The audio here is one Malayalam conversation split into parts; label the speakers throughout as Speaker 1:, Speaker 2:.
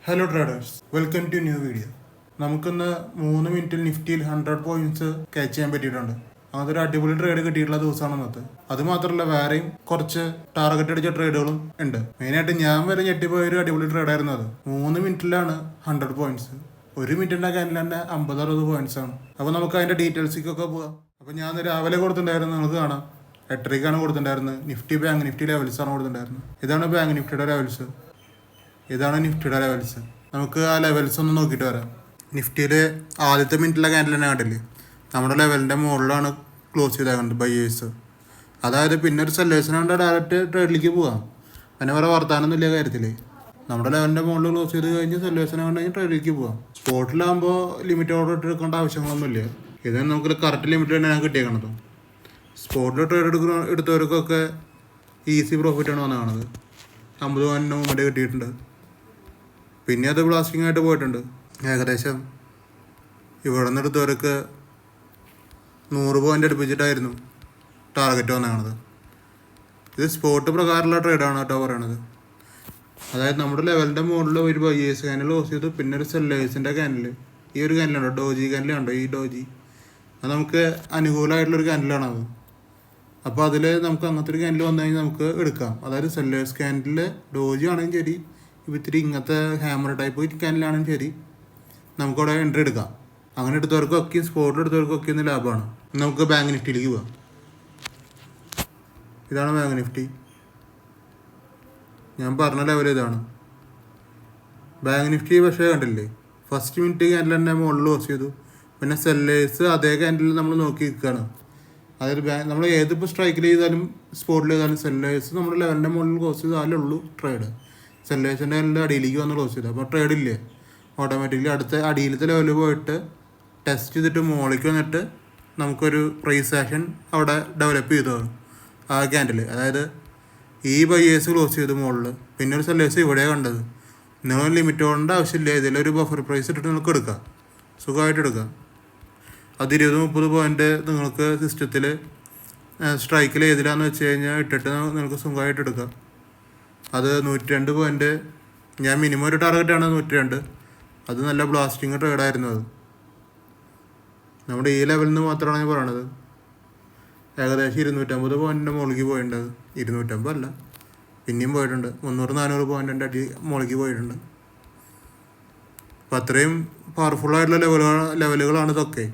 Speaker 1: Hello traders, welcome to new video. നമുക്കിന്ന് 3 മിനിറ്റിൽ നിഫ്റ്റിയിൽ 100 പോയിന്റ്സ് ക്യാച്ച് ചെയ്യാൻ പറ്റിയിട്ടുണ്ട്. അതൊരു അടിപൊളി ട്രേഡ് കിട്ടിയിട്ടുള്ള ദിവസമാണ് ഇന്നത്തെ. അത് മാത്രമല്ല വേറെയും കുറച്ച് ടാർഗറ്റ് അടിച്ച ട്രേഡുകളും ഉണ്ട്. മെയിനായിട്ട് ഞാൻ വരെ ഞെട്ടിപ്പോയ ഒരു അടിപൊളി ട്രേഡായിരുന്നു അത്. 3 മിനിറ്റിലാണ് 100 പോയിന്റ്സ്. 1 മിനിറ്റിൻ്റെ ക്യാനിൽ തന്നെ 50-60 പോയിന്റ്സ് ആണ്. അപ്പോൾ നമുക്ക് അതിൻ്റെ ഡീറ്റെയിൽസിലേക്കൊക്കെ പോകാം. അപ്പോൾ ഞാൻ രാവിലെ കൊടുത്തിട്ടുണ്ടായിരുന്നു, നിങ്ങൾക്ക് കാണാം 8:30 കൊടുത്തിട്ടുണ്ടായിരുന്നത്. ബാങ്ക് നിഫ്റ്റി ലെവൽസ് ആണ് കൊടുത്തിട്ടുണ്ടായിരുന്നത്. ഇതാണ് ബാങ്ക് നിഫ്റ്റിയുടെ ലെവൽസ്, ഇതാണ് നിഫ്റ്റിയുടെ ലെവൽസ്. നമുക്ക് ആ ലെവൽസ് ഒന്ന് നോക്കിയിട്ട് വരാം. നിഫ്റ്റിയിൽ ആദ്യത്തെ മിനിറ്റിലെ ക്യാൻഡിൽ തന്നെ കണ്ടില്ലേ, നമ്മുടെ ലെവലിൻ്റെ മുകളിലാണ് ക്ലോസ് ചെയ്തേക്കുന്നത് ബയേഴ്സ്. അതായത് പിന്നെ ഒരു സെല്ലേഴ്സിനെ കൊണ്ട് ഡയറക്റ്റ് ട്രേഡിലേക്ക് പോകാം. പിന്നെ വേറെ വർത്താനൊന്നും ഇല്ല കാര്യത്തിൽ. നമ്മുടെ ലെവലിൻ്റെ മുകളിൽ ക്ലോസ് ചെയ്ത് കഴിഞ്ഞ് സെല്ലേഴ്സിനെ കൊണ്ടെങ്കിൽ ട്രേഡിലേക്ക് പോകാം. സ്പോട്ടിലാകുമ്പോൾ ലിമിറ്റ് ഓർഡർ ഇട്ടെടുക്കേണ്ട ആവശ്യങ്ങളൊന്നുമില്ല. ഇത് നമുക്ക് കറക്റ്റ് ലിമിറ്റ് തന്നെയാണ് കിട്ടിയേക്കണത്. സ്പോട്ടിൽ ട്രേഡ് എടുത്തവർക്കൊക്കെ ഈസി പ്രോഫിറ്റാണ് വന്നത്. 50 പോയിൻറ്റിന് മുമ്പ് കിട്ടിയിട്ടുണ്ട്. പിന്നെ അത് ബ്ലാസ്റ്റിംഗ് ആയിട്ട് പോയിട്ടുണ്ട്. ഏകദേശം ഇവിടെ നിന്ന് എടുത്തവർക്ക് 100 പോയിൻ്റ് അടുപ്പിച്ചിട്ടായിരുന്നു ടാർഗറ്റ് വന്നേക്കണത്. ഇത് സ്പോട്ട് പ്രകാരമുള്ള ട്രേഡാണ് കേട്ടോ പറയണത്. അതായത് നമ്മുടെ ലെവലിൻ്റെ മുകളിൽ ഒരു ബയേഴ്സ് ക്യാനിൽ ക്ലോസ് ചെയ്തു, പിന്നെ ഒരു സെല്ലേഴ്സിൻ്റെ ക്യാനിൽ, ഈ ഒരു ക്യാനിലുണ്ടോ ഡോജി ക്യാനിലുണ്ടോ, ഈ ഡോജി അത് നമുക്ക് അനുകൂലമായിട്ടുള്ളൊരു ക്യാനിലാണത്. അപ്പോൾ അതിൽ നമുക്ക് അങ്ങനത്തെ ഒരു ക്യാനിൽ വന്നു കഴിഞ്ഞാൽ നമുക്ക് എടുക്കാം. അതായത് സെല്ലേഴ്സ് ക്യാനിൽ ഡോജി ആണെങ്കിൽ ശരി, ഇത്തിരി ഇങ്ങനത്തെ ഹാമർ ടൈപ്പ് ക്യാനിലാണെങ്കിൽ ശരി, നമുക്കവിടെ എൻട്രി എടുക്കാം. അങ്ങനെ എടുത്തവർക്കൊക്കെ സ്പോട്ടിൽ എടുത്തവർക്കൊക്കെ ഇന്ന് ലാഭമാണ്. നമുക്ക് ബാങ്ക് നിഫ്റ്റിയിലേക്ക് പോകാം. ഇതാണ് ബാങ്ക് നിഫ്റ്റി. ഞാൻ പറഞ്ഞ ലെവൽ ഇതാണ് ബാങ്ക് നിഫ്റ്റി. പക്ഷേ കണ്ടില്ലേ, ഫസ്റ്റ് മിനിറ്റ് ക്യാൻഡിൽ തന്നെ മുകളിൽ ക്ലോസ് ചെയ്തു. പിന്നെ സെല്ലേഴ്സ് അതേ ക്യാൻഡിൽ നമ്മൾ നോക്കി നിൽക്കുകയാണ്. അതായത് നമ്മൾ ഏതിപ്പോൾ സ്ട്രൈക്കിൽ ചെയ്താലും സ്പോട്ടിൽ ചെയ്താലും സെല്ലേഴ്സ് നമ്മുടെ ലെവലിൻ്റെ മുകളിൽ ക്ലോസ് ചെയ്താലേ ഉള്ളൂ ട്രേഡ്. സെല്ലേഴ്സിൻ്റെ അടിയിലേക്ക് വന്ന് ക്ലോസ് ചെയ്തു, അപ്പോൾ ട്രേഡ് ഇല്ലേ, ഓട്ടോമാറ്റിക്കലി അടുത്ത അടിയിലത്തെ ലെവലിൽ പോയിട്ട് ടെസ്റ്റ് ചെയ്തിട്ട് മുകളിലേക്ക് വന്നിട്ട് നമുക്കൊരു പ്രൈസ് ആക്ഷൻ അവിടെ ഡെവലപ്പ് ചെയ്തു ആ ക്യാൻഡിൽ. അതായത് ഈ ബയേഴ്സ് ക്ലോസ് ചെയ്തു മുകളിൽ, പിന്നെ ഒരു സെല്ലേഴ്സ് ഇവിടെ കണ്ടത്. നിങ്ങൾ ലിമിറ്റ് ഓടേണ്ട ആവശ്യമില്ല. ഇതിലൊരു ബഫർ പ്രൈസ് ഇട്ടിട്ട് നിങ്ങൾക്ക് എടുക്കാം, സുഖമായിട്ട് എടുക്കാം. അത് 20-30 പോയിൻ്റ് നിങ്ങൾക്ക് സിസ്റ്റത്തിൽ സ്ട്രൈക്കിൽ ഏതിലാന്ന് വെച്ച് കഴിഞ്ഞാൽ ഇട്ടിട്ട് നിങ്ങൾക്ക് സുഖമായിട്ട് എടുക്കാം. അത് 102 പോയിൻ്റ്, ഞാൻ മിനിമം ഒരു ടാർഗറ്റാണ് 102. അത് നല്ല ബ്ലാസ്റ്റിംഗ് ട്രേഡായിരുന്നു. അത് നമ്മുടെ ഈ ലെവലിൽ നിന്ന് മാത്രമാണ് ഞാൻ പറയണത്. ഏകദേശം 250 പോയിൻറ്റിൻ്റെ മുകളിലേക്ക് പോയിട്ടുണ്ട്. 250 അല്ല, പിന്നെയും പോയിട്ടുണ്ട്. 300-400 പോയിൻറ്റിൻ്റെ മുകളിലേക്ക് പോയിട്ടുണ്ട്. അപ്പം അത്രയും പവർഫുള്ളായിട്ടുള്ള ലെവലുകളാണ് ഇതൊക്കെ.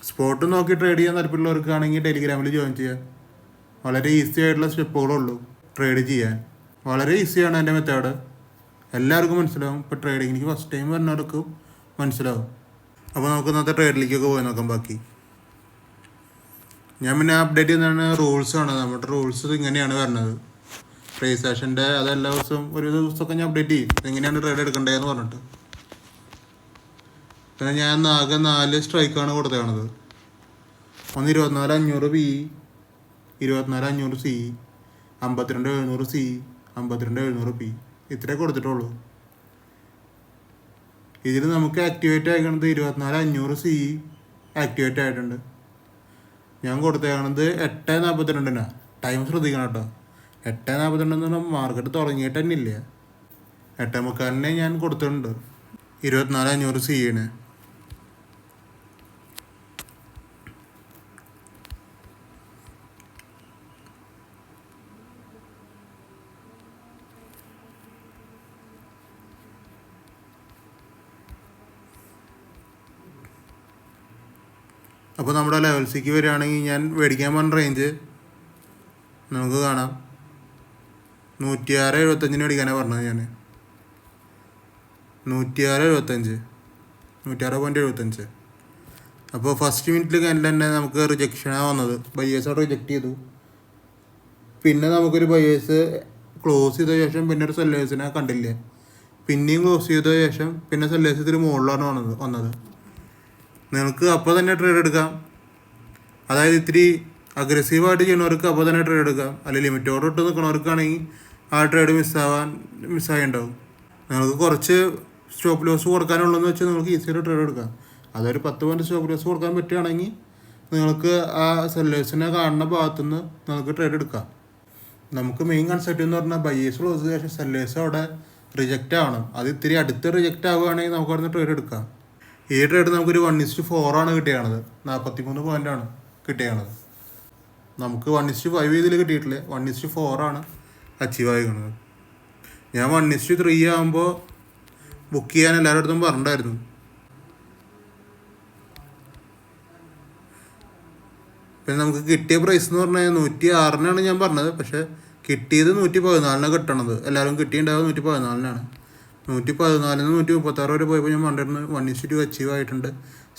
Speaker 1: സ്പോട്ട് നോക്കി ട്രേഡ് ചെയ്യാൻ താല്പര്യമുള്ളവർക്കാണെങ്കിൽ ടെലിഗ്രാമിൽ ജോയിൻ ചെയ്യാം. വളരെ ഈസി ആയിട്ടുള്ള സ്റ്റെപ്പുകളുള്ളൂ ട്രേഡ് ചെയ്യാൻ. വളരെ ഈസിയാണ് എൻ്റെ മെത്തേഡ്. എല്ലാവർക്കും മനസ്സിലാവും. ഇപ്പോൾ ട്രേഡിങ്ങിലേക്ക് ഫസ്റ്റ് ടൈം വരുന്നവർക്കും മനസ്സിലാവും. അപ്പോൾ നമുക്ക് ഇന്നത്തെ ട്രേഡിലേക്കൊക്കെ പോയി നോക്കാം. ബാക്കി ഞാൻ പിന്നെ അപ്ഡേറ്റ് ചെയ്യുന്നതാണ് റൂൾസാണ്. നമ്മുടെ റൂൾസ് ഇങ്ങനെയാണ് വരുന്നത്. പ്രൈസ് ആക്ഷൻ്റെ അത് എല്ലാ ദിവസവും ഒരു ദിവസമൊക്കെ ഞാൻ അപ്ഡേറ്റ് ചെയ്യും, എങ്ങനെയാണ് ട്രേഡ് എടുക്കേണ്ടതെന്ന് പറഞ്ഞിട്ട്. പിന്നെ ഞാൻ ആകെ 4 സ്ട്രൈക്കാണ് കൊടുത്തേക്കണത്. ഒന്ന് 24,500 PE, 24,500 CE, 52,700 CE, 52,700 PE. ഇത്രേ കൊടുത്തിട്ടുള്ളൂ. ഇതിൽ നമുക്ക് ആക്ടിവേറ്റ് ആയിക്കണത് 24,500 CE ആക്ടിവേറ്റ് ആയിട്ടുണ്ട്. ഞാൻ കൊടുത്തേക്കണത് 8:42. ടൈം ശ്രദ്ധിക്കണം കേട്ടോ. 8:42 എന്ന് പറഞ്ഞാൽ മാർക്കറ്റ് തുടങ്ങിയിട്ട് തന്നെ ഇല്ല. 8:45 ഞാൻ കൊടുത്തിട്ടുണ്ട് 24,500 CE. അപ്പോൾ നമ്മുടെ ലെവൽസിക്ക് വരികയാണെങ്കിൽ ഞാൻ മേടിക്കാൻ പോകുന്ന റേഞ്ച് നമുക്ക് കാണാം. 106.75 മേടിക്കാനാണ് പറഞ്ഞത് ഞാൻ. 106.75, 106.75. അപ്പോൾ ഫസ്റ്റ് മിനിറ്റിൽ ക്യാൻഡിൽ തന്നെ നമുക്ക് റിജക്ഷനാണ് വന്നത്. ബയേഴ്സ് അവിടെ റിജക്റ്റ് ചെയ്തു. പിന്നെ നമുക്കൊരു ബയേഴ്സ് ക്ലോസ് ചെയ്ത ശേഷം പിന്നെ ഒരു സെല്ലേഴ്സിനെ കണ്ടില്ല. പിന്നെയും ക്ലോസ് ചെയ്ത ശേഷം പിന്നെ സെല്ലേഴ്സ് ഇതിന് മുകളിലാണ് വന്നത്. നിങ്ങൾക്ക് അപ്പോൾ തന്നെ ട്രേഡ് എടുക്കാം. അതായത് ഇത്തിരി അഗ്രസീവായിട്ട് ചെയ്യുന്നവർക്ക് അപ്പോൾ തന്നെ ട്രേഡ് എടുക്കാം. അല്ലെങ്കിൽ ലിമിറ്റ് ഓർഡർ ഇട്ട് നിൽക്കുന്നവർക്കാണെങ്കിൽ ആ ട്രേഡ് മിസ്സായിണ്ടാവും. നിങ്ങൾക്ക് കുറച്ച് സ്റ്റോപ്പ് ലോസ് കൊടുക്കാനുള്ളതെന്ന് വെച്ചാൽ നിങ്ങൾക്ക് ഈസിയായിട്ട് ട്രേഡ് എടുക്കാം. അതൊരു 10 പോയിൻറ്റ് സ്റ്റോപ്പ് ലോസ് കൊടുക്കാൻ പറ്റുകയാണെങ്കിൽ നിങ്ങൾക്ക് ആ സെല്ലേഴ്സിനെ കാണുന്ന ഭാഗത്തുനിന്ന് നിങ്ങൾക്ക് ട്രേഡ് എടുക്കാം. നമുക്ക് മെയിൻ കൺസെപ്റ്റ് എന്ന് പറഞ്ഞാൽ ബയേഴ്സ് ക്ലോസ് ചെയ്ത ശേഷം സെല്ലേഴ്സ് അവിടെ റിജക്റ്റ് ആവണം. അത് ഇത്തിരി അടുത്ത് റിജക്റ്റ് ആവുകയാണെങ്കിൽ നമുക്ക് അവിടുന്ന് ട്രേഡ് എടുക്കാം. ഈ ട്രേഡ് നമുക്കൊരു 1:4 കിട്ടിയാണത്. 43 പോയിൻ്റാണ് കിട്ടിയാണത്. നമുക്ക് 1:5 ഇതിൽ കിട്ടിയിട്ടില്ല, 1:4 അച്ചീവ് ആയിരിക്കുന്നത്. ഞാൻ 1:3 ആകുമ്പോൾ ബുക്ക് ചെയ്യാൻ എല്ലാവരുടെ അടുത്തും പറഞ്ഞിട്ടുണ്ടായിരുന്നു. പിന്നെ നമുക്ക് കിട്ടിയ പ്രൈസ് എന്ന് പറഞ്ഞാൽ 106 ഞാൻ പറഞ്ഞത്. പക്ഷേ കിട്ടിയത് 114 കിട്ടണത്. എല്ലാവരും കിട്ടിയിട്ടുണ്ടാവുക 114. 114 136 വരെ പോയപ്പോൾ ഞാൻ പറഞ്ഞിരുന്നു 1:2 അച്ചീവ് ആയിട്ടുണ്ട്.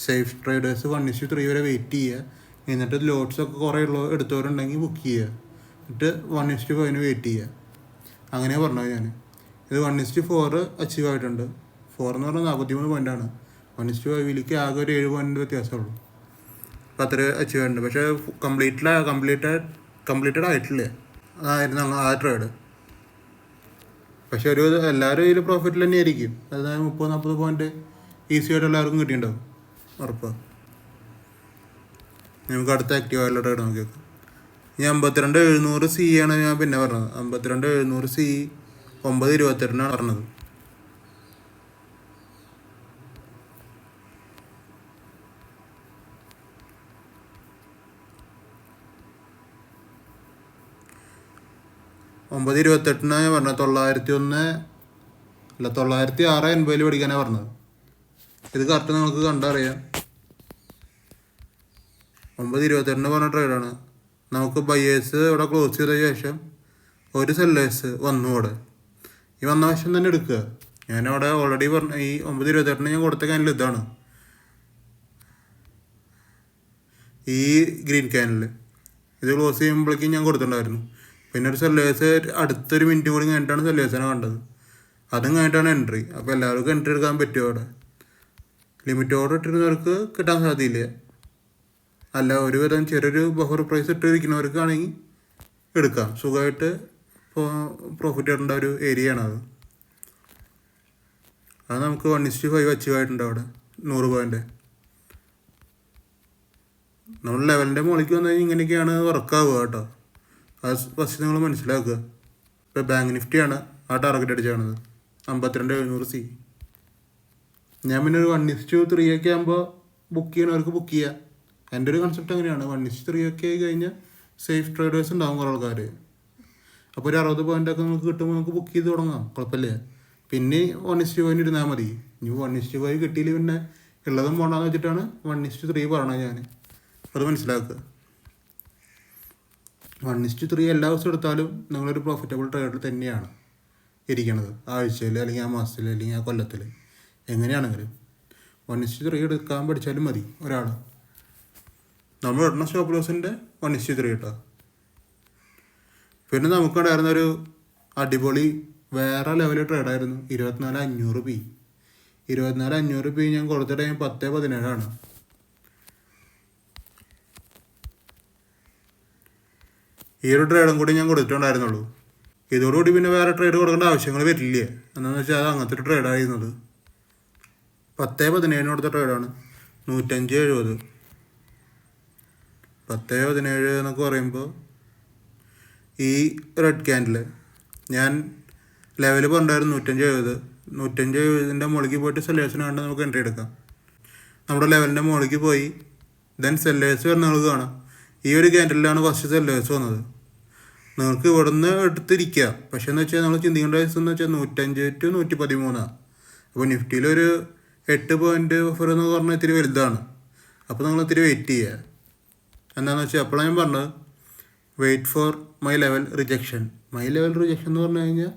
Speaker 1: സേഫ് ട്രേഡേഴ്സ് 1:3 വരെ വെയിറ്റ് ചെയ്യുക. എന്നിട്ട് ലോട്ട്സൊക്കെ കുറേ എടുത്തവരുണ്ടെങ്കിൽ ബുക്ക് ചെയ്യുക. എന്നിട്ട് 1:5 വെയിറ്റ് ചെയ്യുക. അങ്ങനെ പറഞ്ഞത് ഞാൻ. ഇത് 1:4 അച്ചീവ് ആയിട്ടുണ്ട്. 4 എന്ന് പറഞ്ഞാൽ 43 പോയിൻ്റാണ്. 1:5 ആകെ ഒരു 7 പോയിൻ്റ് വ്യത്യാസമുള്ളൂ. അപ്പോൾ അത്ര അച്ചീവ് ആയിട്ടുണ്ട്. പക്ഷേ കംപ്ലീറ്റഡ് ആയിട്ടില്ല. അതായിരുന്നു ആ ട്രേഡ്. പക്ഷെ എല്ലാവരും ഇതിൽ പ്രോഫിറ്റിൽ തന്നെ ആയിരിക്കും. അതായത് 30-40 പോയിൻ്റ് ഈസി ആയിട്ട് എല്ലാവർക്കും കിട്ടിയിട്ടുണ്ടാവും, ഉറപ്പാണ്. നമുക്ക് അടുത്ത ആക്റ്റീവായുള്ള ട്രേഡ് നോക്കിയേക്കാം. ഈ 52,700 ആണ് ഞാൻ പിന്നെ പറഞ്ഞത്. 52,700 9:22 പറഞ്ഞത്. $9.28 ഞാൻ പറഞ്ഞത്. 906.80 പഠിക്കാനാണ് പറഞ്ഞത്. ഇത് കറക്റ്റ് നമുക്ക് കണ്ടറിയാം. 9:28 പറഞ്ഞ ട്രേഡാണ്. നമുക്ക് ബയേഴ്സ് ഇവിടെ ക്ലോസ് ചെയ്ത ശേഷം ഒരു സെല്ലേഴ്സ് വന്നു. ഇവിടെ ഈ വന്ന വശം തന്നെ എടുക്കുക. ഞാനവിടെ ഓൾറെഡി പറഞ്ഞ ഈ 9:28 ഞാൻ കൊടുത്ത ക്യാനിൽ ഇതാണ്, ഈ ഗ്രീൻ ക്യാനിൽ. ഇത് ക്ലോസ് ചെയ്യുമ്പോഴേക്കും ഞാൻ കൊടുത്തിട്ടുണ്ടായിരുന്നു. പിന്നെ ഒരു സെല്ലേഴ്സ് അടുത്തൊരു മിനിറ്റ് കൂടി കഴിഞ്ഞിട്ടാണ് സെല്ലേഴ്സിനെ കണ്ടത്. അതും കഴിഞ്ഞിട്ടാണ് എൻട്രി. അപ്പോൾ എല്ലാവർക്കും എൻട്രി എടുക്കാൻ പറ്റുമോ? അവിടെ ലിമിറ്റ് ഓർഡർ ഇട്ടിരുന്നവർക്ക് കിട്ടാൻ സാധ്യതയില്ല. അല്ല ഒരുവിധം ചെറിയൊരു ബഫർ പ്രൈസ് ഇട്ടിരിക്കുന്നവർക്കാണെങ്കിൽ എടുക്കാം. സുഖമായിട്ട് പ്രോഫിറ്റ് ഇടേണ്ട ഒരു ഏരിയ ആണത്. അത് നമുക്ക് 1:5 അച്ചീവ് ആയിട്ടുണ്ട് അവിടെ 100 പോയിൻ്റ്. നമ്മൾ ലെവലിൻ്റെ മുകളിലേക്ക് വന്നു കഴിഞ്ഞാൽ ഇങ്ങനെയൊക്കെയാണ് വർക്കാവുക കേട്ടോ. അത് ഫസ്റ്റ് നിങ്ങൾ മനസ്സിലാക്കുക. ഇപ്പോൾ ബാങ്ക് നിഫ്റ്റിയാണ് ആ ടാർഗറ്റ് അടിച്ചാണത് 52,700. ഞാൻ പിന്നെ ഒരു 1:3 ഒക്കെ ആകുമ്പോൾ ബുക്ക് ചെയ്യണവർക്ക് ബുക്ക് ചെയ്യുക. എൻ്റെ ഒരു കൺസെപ്റ്റ് അങ്ങനെയാണ്. 1:3 ഒക്കെ ആയി കഴിഞ്ഞാൽ സേഫ് ട്രേഡേഴ്സ് ഉണ്ടാകും കുറേ ആൾക്കാർ. അപ്പോൾ ഒരു 60 പോയിൻ്റൊക്കെ നമുക്ക് കിട്ടുമ്പോൾ നമുക്ക് ബുക്ക് ചെയ്ത് തുടങ്ങാം, കുഴപ്പമില്ല. പിന്നെ 1:5 ഇരുന്നാൽ മതി. ഇനി 1:5 കിട്ടിയില്ല പിന്നെ ഉള്ളതും പോകണമെന്ന് വെച്ചിട്ടാണ് 1:3 പറയണത് ഞാൻ. അത് മനസ്സിലാക്കുക. 1:3 എല്ലാ ദിവസവും എടുത്താലും നിങ്ങളൊരു പ്രോഫിറ്റബിൾ ട്രേഡിൽ തന്നെയാണ് ഇരിക്കണത്. ആഴ്ചയിൽ അല്ലെങ്കിൽ ആ മാസത്തിൽ അല്ലെങ്കിൽ ആ കൊല്ലത്തിൽ എങ്ങനെയാണെങ്കിലും 1:3 എടുക്കാൻ പഠിച്ചാലും മതി ഒരാൾ. നമ്മൾ ഇടുന്ന സ്റ്റോപ്പ് ലോസിൻ്റെ 1:3 കേട്ടോ. പിന്നെ നമുക്കുണ്ടായിരുന്നൊരു അടിപൊളി വേറെ ലെവൽ ട്രേഡായിരുന്നു 24,500 24,500 ഞാൻ കൊടുത്ത ടൈം 10:17. ഈ ഒരു ട്രേഡും കൂടി ഞാൻ കൊടുത്തിട്ടുണ്ടായിരുന്നുള്ളൂ. ഇതോടുകൂടി പിന്നെ വേറെ ട്രേഡ് കൊടുക്കേണ്ട ആവശ്യങ്ങൾ വരില്ല. എന്താണെന്ന് വെച്ചാൽ അത് അങ്ങനത്തെ ഒരു ട്രേഡായിരുന്നത്. 10:17 കൊടുത്ത ട്രേഡാണ്. 105.70. 10:17 എന്നൊക്കെ പറയുമ്പോൾ ഈ റെഡ് ക്യാൻഡിൽ ഞാൻ ലെവൽ പറഞ്ഞായിരുന്നു 105.70. 105.70 മുകളിലേക്ക് പോയിട്ട് സെല്ലേഴ്സിന് കണ്ട് നമുക്ക് എൻട്രി എടുക്കാം. നമ്മുടെ ലെവലിൻ്റെ മുകളിലേക്ക് പോയി ദെൻ സെല്ലേഴ്സ് വരുന്ന നമുക്ക് കാണാം. ഈ ഒരു ക്യാൻഡിലാണ് ഫസ്റ്റ് സെല്ലേഴ്സ് വന്നത്. നിങ്ങൾക്ക് ഇവിടെ നിന്ന് എടുത്തിരിക്കുക. പക്ഷേ എന്ന് വെച്ചാൽ നമ്മൾ ചിന്തിക്കേണ്ട വയസ്സെന്ന് വെച്ചാൽ 105 to 113. അപ്പോൾ നിഫ്റ്റിയിലൊരു 8 പോയിൻ്റ് ഓഫർ എന്ന് പറഞ്ഞാൽ ഇത്തിരി വലുതാണ്. അപ്പോൾ നിങ്ങൾ ഇത്തിരി വെയിറ്റ് ചെയ്യുക. എന്താണെന്ന് വെച്ചാൽ അപ്പോഴാണ് ഞാൻ പറഞ്ഞത് wait for my level rejection. My level rejection എന്ന് പറഞ്ഞു കഴിഞ്ഞാൽ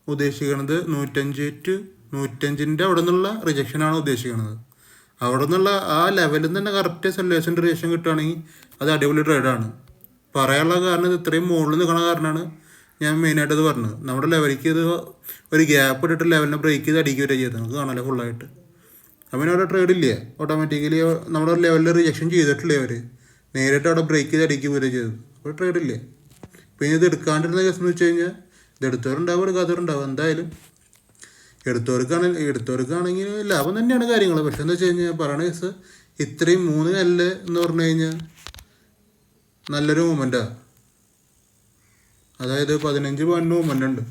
Speaker 1: ഉദ്ദേശിക്കുന്നത് 105 to 105 അവിടെ നിന്നുള്ള റിജക്ഷനാണ് ഉദ്ദേശിക്കുന്നത്. അവിടെ നിന്നുള്ള ആ ലെവലിൽ തന്നെ കറക്റ്റ് സെല്ലേഴ്സിൻ്റെ റിജക്ഷൻ കിട്ടുകയാണെങ്കിൽ അത് അടിപൊളി ട്രേഡാണ്. പറയാനുള്ള കാരണം ഇത് ഇത്രയും മുകളിൽ നിൽക്കണ കാരണമാണ് ഞാൻ മെയിനായിട്ട് ഇത് പറഞ്ഞത്. നമ്മുടെ ലെവലിലേക്ക് ഇത് ഒരു ഗ്യാപ്പ് ഇട്ടിട്ട് ലെവലിനെ ബ്രേക്ക് ചെയ്ത് അടിക്കുക വരെ ചെയ്തത് നമുക്ക് കാണാമല്ലോ ഫുള്ളായിട്ട്. അപ്പം അവിടെ ട്രേഡ് ഇല്ല. ഓട്ടോമാറ്റിക്കലി നമ്മുടെ ലെവലിൽ റിജക്ഷൻ ചെയ്തിട്ടില്ലേ അവർ, നേരിട്ട് അവിടെ ബ്രേക്ക് ചെയ്ത് അടിക്കുക വരെ ചെയ്തത്. അപ്പോൾ ട്രേഡ് ഇല്ല. പിന്നെ ഇത് എടുക്കാണ്ടിരുന്ന കേസ് എന്ന് വെച്ച് കഴിഞ്ഞാൽ ഇത് എടുത്തവരുണ്ടാവും എടുക്കാത്തവരുണ്ടാവും. എന്തായാലും എടുത്തവർക്കാണെങ്കിൽ ലാഭം തന്നെയാണ് കാര്യങ്ങൾ. പക്ഷെ എന്താ വെച്ച് കഴിഞ്ഞാൽ പറയണ കേസ് ഇത്രയും 3 കല്ല് എന്ന് പറഞ്ഞു കഴിഞ്ഞാൽ നല്ലൊരു മൂവ്മെൻറ്റാണ്. അതായത് 15 പോയിൻ്റ് മൂവ്മെൻ്റ് ഉണ്ട്.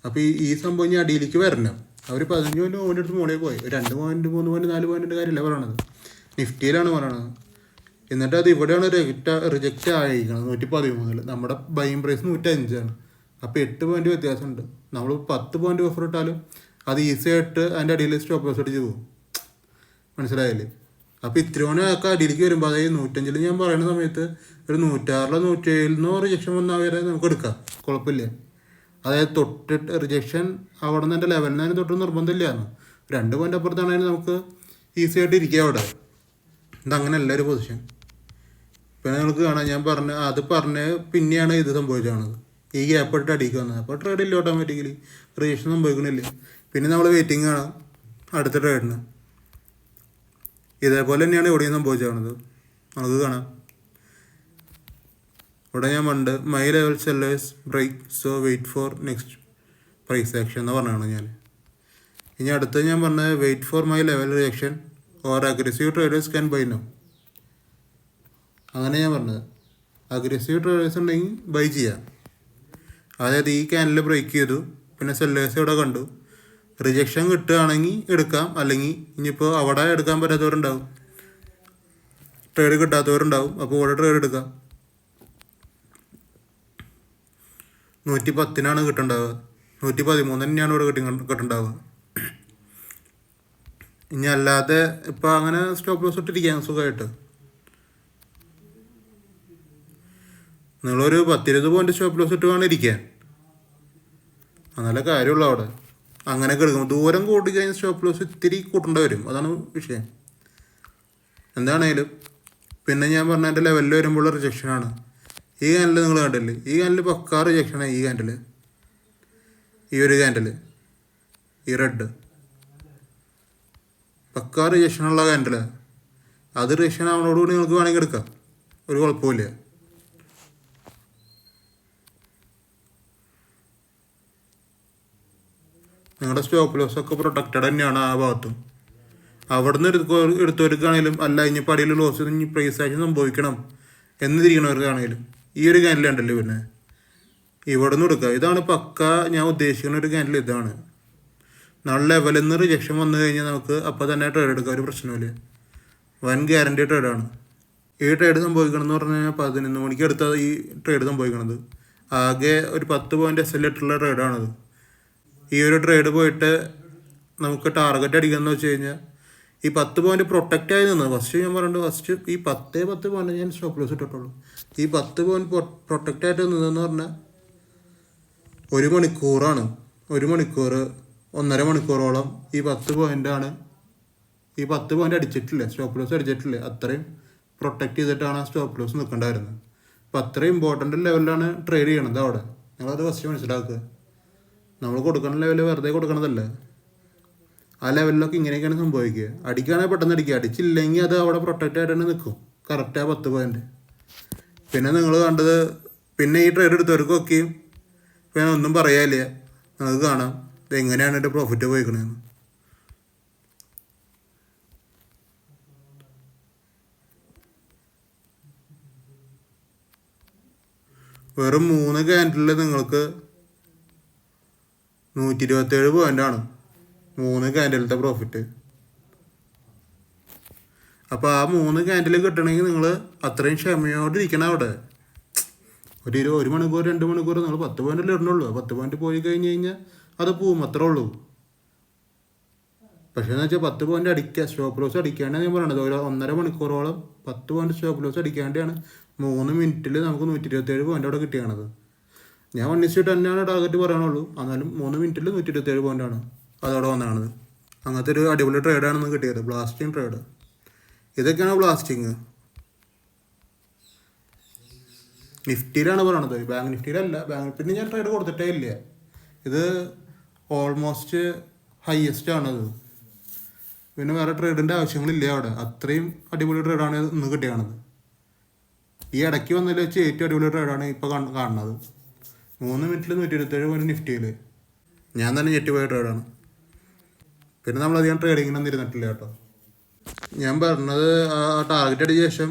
Speaker 1: അപ്പോൾ ഈ സംഭവം ഇനി അടിയിലേക്ക് വരണം. അവർ 15 പോയിന്റ് പോയിന്റ് എടുത്ത് മുകളിൽ പോയി. 2 പോയിന്റ് 3 പോയിന്റ് 4 പോയിന്റിൻ്റെ കാര്യമല്ല പറയണത്, നിഫ്റ്റിയിലാണ് പറയണത്. എന്നിട്ട് അത് ഇവിടെയാണ് റിജക്റ്റ് ആയിരിക്കണം 113. നമ്മുടെ ബൈങ് പ്രൈസ് 105. അപ്പോൾ 8 പോയിന്റ് വ്യത്യാസമുണ്ട്. നമ്മൾ 10 പോയിന്റ് ഓഫർ ഇട്ടാലും അത് ഈസി ആയിട്ട് അതിൻ്റെ അടിയിൽ സ്റ്റോപ്പ് ലോസ് അടിച്ച് പോകും. മനസ്സിലായില്ലേ? അപ്പോൾ ഇത്രയോണൊക്കെ അടിയിലേക്ക് വരുമ്പോൾ, അതായത് 105 ഞാൻ പറയുന്ന സമയത്ത് ഒരു 106 107 റിജക്ഷൻ വന്നാൽ വരെ നമുക്ക് എടുക്കാം, കുഴപ്പമില്ല. അതായത് തൊട്ടിട്ട് റിജക്ഷൻ അവിടെ നിന്ന് എൻ്റെ ലെവലിൽ നിന്ന് തൊട്ട് നിർബന്ധമില്ലാന്ന്. 2 പോയിന്റ് അപ്പുറത്താണെങ്കിൽ നമുക്ക് ഈസി ആയിട്ട് ഇരിക്കുക അവിടെ. ഇതങ്ങനെയല്ല ഒരു പൊസിഷൻ. പിന്നെ നിങ്ങൾക്ക് കാണാം, ഞാൻ പറഞ്ഞ് പിന്നെയാണ് ഇത് സംഭവിച്ചത്. ഈ ഗ്യാപ്പ് ഇട്ട് അടിക്കുക വന്നത്. അപ്പോൾ ട്രേഡ് ഇല്ല, ഓട്ടോമാറ്റിക്കലി റിജക്ഷൻ സംഭവിക്കണില്ല. പിന്നെ നമ്മൾ വെയിറ്റിംഗ് ആണ് അടുത്ത ട്രേഡിന്. ഇതേപോലെ തന്നെയാണ് ഇവിടെയും സംഭവിച്ചത്. നമുക്ക് കാണാം, ഇവിടെ ഞാൻ പണ്ട് my level sellers break so wait for next price action എന്ന് പറഞ്ഞാണ് ഞാൻ. ഇനി അടുത്ത് ഞാൻ പറഞ്ഞത് wait for my level reaction or aggressive traders can buy now. അങ്ങനെ ഞാൻ പറഞ്ഞത്, അഗ്രസീവ് ട്രേഡേഴ്സ് ഉണ്ടെങ്കിൽ ബൈ ചെയ്യാം. അതായത് ഈ ക്യാനിൽ ബ്രേക്ക് ചെയ്തു, പിന്നെ സെല്ലേഴ്സ് ഇവിടെ കണ്ടു, റിജക്ഷൻ കിട്ടുകയാണെങ്കിൽ എടുക്കാം. അല്ലെങ്കിൽ ഇനിയിപ്പോൾ അവിടെ എടുക്കാൻ പറ്റാത്തവരുണ്ടാവും, ട്രേഡ് കിട്ടാത്തവരുണ്ടാവും. അപ്പോൾ ഇവിടെ ട്രേഡ് എടുക്കാം. 110 കിട്ടുണ്ടാവുക, 113 തന്നെയാണ് ഇവിടെ കിട്ടുണ്ടാവുക. ഇനി അല്ലാതെ ഇപ്പം അങ്ങനെ സ്റ്റോപ്പ് ലോസ് ഇട്ടിരിക്കാം സുഖമായിട്ട്. നിങ്ങളൊരു 10-20 പോയിന്റ് സ്റ്റോപ്പ് ലോസ് ഇട്ട് വേണം ഇരിക്കാൻ, നല്ല കാര്യമുള്ളൂ അവിടെ. അങ്ങനെയൊക്കെ എടുക്കും. ദൂരം കൂട്ടി കഴിഞ്ഞാൽ സ്റ്റോപ്പ് ലോസ് ഇത്തിരി കൂട്ടേണ്ടി വരും, അതാണ് വിഷയം. എന്താണേലും പിന്നെ ഞാൻ പറഞ്ഞ എൻ്റെ ലെവലിൽ വരുമ്പോൾ റിജക്ഷനാണ്. ഈ ക്യാൻഡിൽ നിങ്ങൾ കണ്ടില്ലേ, ഈ ക്യാൻഡിൽ പക്കാ റിജക്ഷനാണ്. ഈ ക്യാൻഡിൽ, ഈ ഒരു ക്യാൻഡിൽ, ഈ റെഡ് പക്കാ റിജക്ഷനുള്ള ക്യാൻഡിൽ. അത് റിജക്ഷൻ ആവുന്നതോടുകൂടി നിങ്ങൾക്ക് വേണമെങ്കിൽ എടുക്കാം, ഒരു കുഴപ്പമില്ല. നിങ്ങളുടെ സ്റ്റോപ്പ് ലോസ് ഒക്കെ പ്രൊട്ടക്റ്റഡ് തന്നെയാണ് ആ ഭാഗത്തും. അവിടെ നിന്ന് എടുത്തവർക്കാണെങ്കിലും, അല്ല ഇനിയിപ്പോൾ അടിയിൽ ലോസ് ഇനി പ്രൈസ് ആക്ഷൻ സംഭവിക്കണം എന്നിരിക്കണവർക്കാണെങ്കിലും ഈ ഒരു ക്യാൻഡിൽ ഉണ്ടല്ലോ, പിന്നെ ഇവിടെ നിന്ന് എടുക്കുക. ഇതാണ് പക്ക ഞാൻ ഉദ്ദേശിക്കുന്ന ഒരു ക്യാൻഡിൽ. ഇതാണ് നല്ല ലെവലിൽ നിന്ന് റിജക്ഷൻ വന്നു കഴിഞ്ഞാൽ നമുക്ക് അപ്പോൾ തന്നെ ട്രേഡ് എടുക്കാം, ഒരു പ്രശ്നമില്ല. വൻ ഗ്യാരണ്ടി ട്രേഡാണ്. ഈ ട്രേഡ് സംഭവിക്കണം എന്ന് പറഞ്ഞു കഴിഞ്ഞാൽ 11 മണിക്ക് അടുത്ത ഈ ട്രേഡ് സംഭവിക്കണത്. ആകെ ഒരു 10 പോയിന്റ് SL ഇട്ടുള്ള ട്രേഡാണത്. ഈ ഒരു ട്രേഡ് പോയിട്ട് നമുക്ക് ടാർഗറ്റ് അടിക്കാമെന്ന് വെച്ച് കഴിഞ്ഞാൽ ഈ 10 പോയിന്റ് പ്രൊട്ടക്റ്റ് ആയി നിന്ന് ഫസ്റ്റ് ഞാൻ പറയുന്നത്, ഫസ്റ്റ് ഈ 10 പോയിന്റ് ഞാൻ സ്റ്റോപ്പ് ലോസ് ഇട്ടിട്ടുള്ളൂ. ഈ 10 പോയിന്റ് പ്രൊട്ടക്റ്റ് ആയിട്ട് നിന്നതെന്ന് പറഞ്ഞാൽ 1 മണിക്കൂറാണ്. 1 മണിക്കൂർ 1.5 മണിക്കൂറോളം ഈ 10 പോയിൻ്റാണ്. ഈ 10 പോയിന്റ് അടിച്ചിട്ടില്ല, സ്റ്റോപ്പ് ലോസ് അടിച്ചിട്ടില്ല. അത്രയും പ്രൊട്ടക്റ്റ് ചെയ്തിട്ടാണ് ആ സ്റ്റോപ്പ് ലോസ് നിൽക്കേണ്ടായിരുന്നത്. അപ്പോൾ അത്രയും ഇമ്പോർട്ടൻ്റ് ലെവലിലാണ് ട്രേഡ് ചെയ്യണത് അവിടെ. നിങ്ങളത് ഫസ്റ്റ് മനസ്സിലാക്കുക. നമ്മൾ കൊടുക്കുന്ന ലെവൽ വെറുതെ കൊടുക്കണതല്ല. ആ ലെവലിലൊക്കെ ഇങ്ങനെയൊക്കെയാണ് സംഭവിക്കുക. അടിക്കുകയാണെങ്കിൽ പെട്ടെന്ന് അടിക്കുക, അടിച്ചില്ലെങ്കിൽ അത് അവിടെ പ്രൊട്ടക്റ്റ് ആയിട്ട് തന്നെ നിൽക്കും കറക്റ്റ് ആ 10 പോയിന്റ്. പിന്നെ നിങ്ങൾ കണ്ടത്, പിന്നെ ഈ ട്രേഡ് എടുത്തവർക്കൊക്കെയും പിന്നെ ഒന്നും പറയാനില്ല. നിങ്ങൾക്ക് കാണാം ഇതെങ്ങനെയാണ് എൻ്റെ പ്രോഫിറ്റ് പോയിക്കണതെന്ന്. വെറും 3 ക്യാൻഡിലിൽ നിങ്ങൾക്ക് 127 പോയിൻ്റാണ് 3 ക്യാൻഡിലത്തെ പ്രോഫിറ്റ്. അപ്പോൾ ആ 3 ക്യാൻഡിൽ കിട്ടണമെങ്കിൽ നിങ്ങൾ അത്രയും ക്ഷമയോടെ ഇരിക്കണം അവിടെ. ഒരു 1 മണിക്കൂർ 2 മണിക്കൂർ നിങ്ങൾ 10 പോയിൻ്റിൽ ഇടണുള്ളൂ. 10 പോയിന്റ് പോയി കഴിഞ്ഞ് കഴിഞ്ഞാൽ അത് പോവും, അത്രേ ഉള്ളൂ. പക്ഷേ എന്ന് വെച്ചാൽ 10 പോയിന്റ് അടിക്കുക, സ്റ്റോപ്പ് ലോസ് അടിക്കാണ്ടാണ് ഞാൻ പറയണത്. ഒരു 1.5 മണിക്കൂറോളം 10 പോയിന്റ് സ്റ്റോപ്പ് ലോസ് അടിക്കാണ്ടാണ് 3 മിനിറ്റിൽ നമുക്ക് 127 പോയിന്റ് അവിടെ കിട്ടിയാണത്. ഞാൻ 1:10 തന്നെയാണ് ടാർഗറ്റ് പറയണുള്ളൂ. എന്നാലും 3 മിനിറ്റിൽ 127 പോയിൻ്റാണ് അതവിടെ വന്നതാണത്. അങ്ങനത്തെ ഒരു അടിപൊളി ട്രേഡാണെന്ന് കിട്ടിയത്, ബ്ലാസ്റ്റിംഗ് ട്രേഡ്. ഇതൊക്കെയാണ് ബ്ലാസ്റ്റിങ്. നിഫ്റ്റിയിലാണ് പറയണത്, ബാങ്ക് നിഫ്റ്റിയിലല്ല. ബാങ്ക് പിന്നെ ഞാൻ ട്രേഡ് കൊടുത്തിട്ടേ ഇല്ല. ഇത് ഓൾമോസ്റ്റ് ഹയസ്റ്റ് ആണത്. പിന്നെ വേറെ ട്രേഡിൻ്റെ ആവശ്യങ്ങളില്ല അവിടെ. അത്രയും അടിപൊളി ട്രേഡാണ് ഇന്ന് കിട്ടിയാണത്. ഈ ഇടയ്ക്ക് വന്നതിൽ വെച്ച് ഏറ്റവും അടിപൊളി ട്രേഡാണ് ഇപ്പോൾ കാണുന്നത്. 3 മിനിറ്റിൽ 127 പോയിന്റ് നിഫ്റ്റിയിൽ. ഞാൻ തന്നെ ഞെട്ടിപ്പോയ ട്രേഡാണ്. പിന്നെ നമ്മളധികം ട്രേഡിങ്ങിനൊന്നും ഇരുന്നിട്ടില്ല കേട്ടോ. ഞാൻ പറഞ്ഞത് ആ ടാർഗറ്റ് അടിച്ച ശേഷം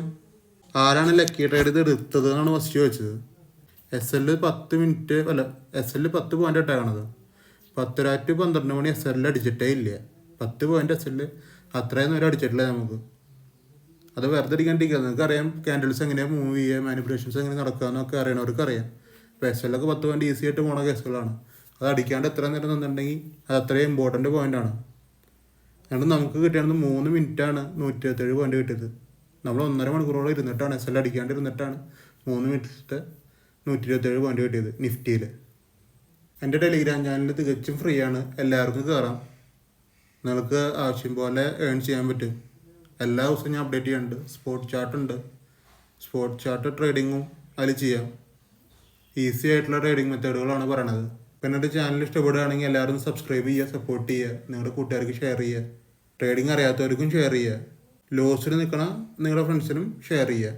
Speaker 1: ആരാണ് ലക്കി ട്രേഡ് ഇത് എടുത്തത് എന്നാണ് ഫസ്റ്റ് ചോദിച്ചത്. SL 10 മിനിറ്റ് അല്ല, SL 10 പോയിന്റ് ഇട്ടാണത്. 10 ടു 12 മണി എസ് എല്ലിൽ അടിച്ചിട്ടേ ഇല്ല. 10 പോയിന്റ് എസ് എല്ലിൽ അത്രയും നേരം അടിച്ചിട്ടില്ല നമുക്ക്. അത് വെറുതെ അടിക്കാണ്ടിരിക്കുക. നിങ്ങൾക്കറിയാം ക്യാൻഡിൽസ് എങ്ങനെയാണ് മൂവ് ചെയ്യുക, മാനിപ്പുലേഷൻസ് എങ്ങനെ നടക്കുക എന്നൊക്കെ അറിയണവർക്ക് അറിയാം. ഇപ്പോൾ എസ് എല്ലൊക്കെ 10 പോയിന്റ് ഈസി ആയിട്ട് പോണ കേസുകളാണ്. അത് അടിക്കാണ്ട് എത്ര നേരം നിന്നുണ്ടെങ്കിൽ അത് അത്രയും ഇമ്പോർട്ടൻറ്റ് പോയിൻ്റാണ്. അതുകൊണ്ട് നമുക്ക് കിട്ടിയത് 3 മിനിറ്റാണ് 127 പോയിന്റ് കിട്ടിയത്. നമ്മൾ 1.5 മണിക്കൂറോളം ഇരുന്നിട്ടാണ് എസ് എൽ അടിക്കാണ്ട് ഇരുന്നിട്ടാണ് 3 മിനിറ്റത്തെ 127 പോയിന്റ് കിട്ടിയത് നിഫ്റ്റിയിൽ. എൻ്റെ ടെലിഗ്രാം ചാനൽ തികച്ചും ഫ്രീ ആണ്, എല്ലാവർക്കും കയറാം. നിങ്ങൾക്ക് ആവശ്യം പോലെ ഏൺ ചെയ്യാൻ പറ്റും. എല്ലാ ദിവസവും ഞാൻ അപ്ഡേറ്റ് ചെയ്യാറുണ്ട്. സ്പോട്ട് ചാർട്ടുണ്ട്, സ്പോട്ട് ചാർട്ട് ട്രേഡിങ്ങും അതിൽ ചെയ്യാം. ഈസി ആയിട്ടുള്ള ട്രേഡിങ് മെത്തേഡുകളാണ് പറയണത്. പിന്നെ എൻ്റെ ചാനൽ ഇഷ്ടപ്പെടുകയാണെങ്കിൽ എല്ലാവരും സബ്സ്ക്രൈബ് ചെയ്യുക, സപ്പോർട്ട് ചെയ്യുക, നിങ്ങളുടെ കൂട്ടുകാർക്ക് ഷെയർ ചെയ്യുക, ട്രേഡിങ് അറിയാത്തവർക്കും ഷെയർ ചെയ്യുക, ലോസിൽ നിൽക്കണ നിങ്ങളുടെ ഫ്രണ്ട്സിനും ഷെയർ ചെയ്യുക.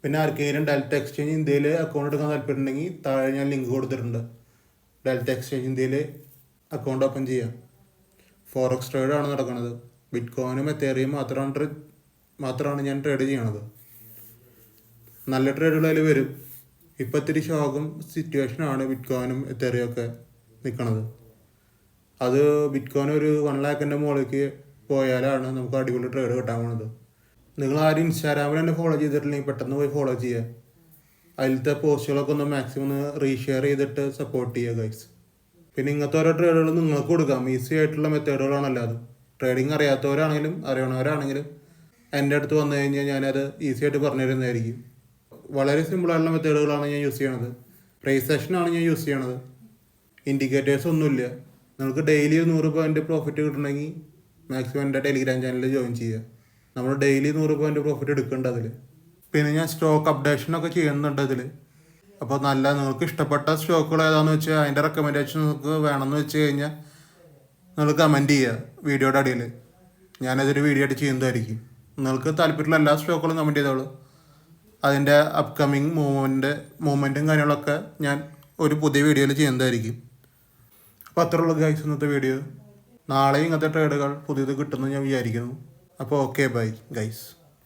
Speaker 1: പിന്നെ ആർക്കെങ്കിലും ഡെൽറ്റ എക്സ്ചേഞ്ച് ഇന്ത്യയിൽ അക്കൗണ്ട് എടുക്കാൻ താല്പര്യമുണ്ടെങ്കിൽ താഴെ ഞാൻ ലിങ്ക് കൊടുത്തിട്ടുണ്ട്. ഡെൽറ്റ എക്സ്ചേഞ്ച് ഇന്ത്യയിൽ അക്കൗണ്ട് ഓപ്പൺ ചെയ്യാം. ഫോറക്സ് ട്രേഡാണ് നടക്കുന്നത്. ബിറ്റ്കോയിനും എത്തേറിയും മാത്രമാണ് ഞാൻ ട്രേഡ് ചെയ്യണത്. നല്ല ട്രേഡുകൾ അതിൽ വരും. ഇപ്പോൾ ഇത്തിരി ഷോക്കും സിറ്റുവേഷനാണ് ബിറ്റ്കോയിനും എത്തേറിയും ഒക്കെ നിൽക്കണത്. അത് ബിറ്റ്കോയിൻ ഒരു 1 ലാഖിൻ്റെ മുകളിലേക്ക് പോയാലാണ് നമുക്ക് അടിപൊളി ട്രേഡ് കിട്ടാൻ പോകുന്നത്. നിങ്ങൾ ആരും ഇൻസ്റ്റാഗ്രാമിൽ തന്നെ ഫോളോ ചെയ്തിട്ടില്ലെങ്കിൽ പെട്ടെന്ന് പോയി ഫോളോ ചെയ്യുക. അതിലത്തെ പോസ്റ്റുകളൊക്കെ ഒന്ന് മാക്സിമം ഒന്ന് റീഷെയർ ചെയ്തിട്ട് സപ്പോർട്ട് ചെയ്യുക ഗൈസ്. പിന്നെ ഇങ്ങനത്തെ ഓരോ ട്രേഡുകൾ നിങ്ങൾക്ക് കൊടുക്കാം. ഈസി ആയിട്ടുള്ള മെത്തേഡുകളാണല്ലോ അത്. ട്രേഡിങ് അറിയാത്തവരാണെങ്കിലും അറിയണവരാണെങ്കിലും എൻ്റെ അടുത്ത് വന്നു കഴിഞ്ഞാൽ ഞാനത് ഈസി ആയിട്ട് പറഞ്ഞു തരുന്നതായിരിക്കും. വളരെ സിമ്പിളായിട്ടുള്ള മെത്തേഡുകളാണ് ഞാൻ യൂസ് ചെയ്യണത്. പ്രൈസ് സെഷനാണ് ഞാൻ യൂസ് ചെയ്യണത്. ഇൻഡിക്കേറ്റേഴ്സ് ഒന്നുമില്ല. നിങ്ങൾക്ക് ഡെയിലി 100 പോയിന്റ് പ്രോഫിറ്റ് കിട്ടണമെങ്കിൽ മാക്സിമം എൻ്റെ ടെലിഗ്രാം ചാനലിൽ ജോയിൻ ചെയ്യുക. നമ്മൾ ഡെയിലി 100 പോയിന്റ് പ്രോഫിറ്റ് എടുക്കേണ്ട അതിൽ. പിന്നെ ഞാൻ സ്റ്റോക്ക് അപ്ഡേഷനൊക്കെ ചെയ്യുന്നുണ്ട് അതിൽ. അപ്പോൾ നിങ്ങൾക്ക് ഇഷ്ടപ്പെട്ട സ്റ്റോക്കുകൾ ഏതാണെന്ന് വെച്ചാൽ അതിൻ്റെ റെക്കമെൻഡേഷൻ നിങ്ങൾക്ക് വേണമെന്ന് വെച്ച് കഴിഞ്ഞാൽ നിങ്ങൾ കമൻറ്റ് ചെയ്യുക വീഡിയോയുടെ അടിയിൽ. ഞാനതൊരു വീഡിയോ ആയിട്ട് ചെയ്യുന്നതായിരിക്കും. നിങ്ങൾക്ക് താല്പര്യമുള്ള എല്ലാ സ്റ്റോക്കുകളും കമൻറ്റ് ചെയ്തോളൂ. അതിൻ്റെ അപ്കമിങ് മൂവ്മെൻറ്റും കാര്യങ്ങളൊക്കെ ഞാൻ ഒരു പുതിയ വീഡിയോയിൽ ചെയ്യുന്നതായിരിക്കും. അപ്പോൾ അത്രയുള്ള ഗൈസ് ഇന്നത്തെ വീഡിയോ. നാളെ ഇങ്ങനത്തെ ട്രേഡുകൾ പുതിയത് കിട്ടുമെന്ന് ഞാൻ വിചാരിക്കുന്നു. അപ്പോൾ ഓക്കെ ബൈ ഗൈസ്.